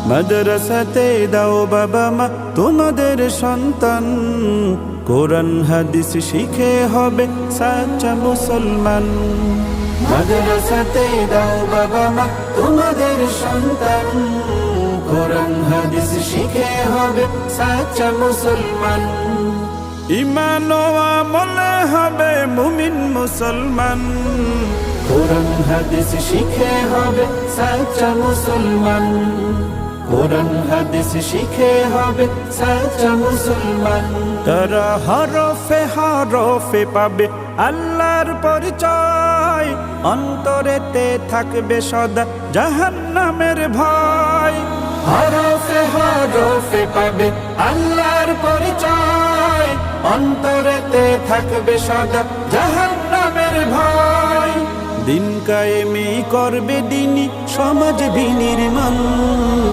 মাদ্রাসাতে দাও বাবা মা তোমাদের সন্তান, কোরআন হাদিস শিখে হবে সাচ্চা মুসলমান। মাদ্রাসাতে দাও বাবা মা তোমাদের সন্তান, কোরআন হাদিস শিখে হবে সাচ্চা মুসলমান। ঈমান ও আমলে হবে মুমিন মুসলমান, কোরআন হাদিস শিখে হবে সাচ্চা মুসলমান। কোরআন হাদিস শিখে হবে সাচ্চা মুসলমান। তারা হরফে হরফে পাবে আল্লাহর পরিচয়, অন্তরেতে থাকবে সদা জাহান্নামের ভয়। হরফে হরফে পাবে আল্লাহর পরিচয়, অন্তরেতে থাকবে সদা জাহান্নামের ভয়। দিন কায়েমি করবে দিনী সমাজ বিনির্মাণ।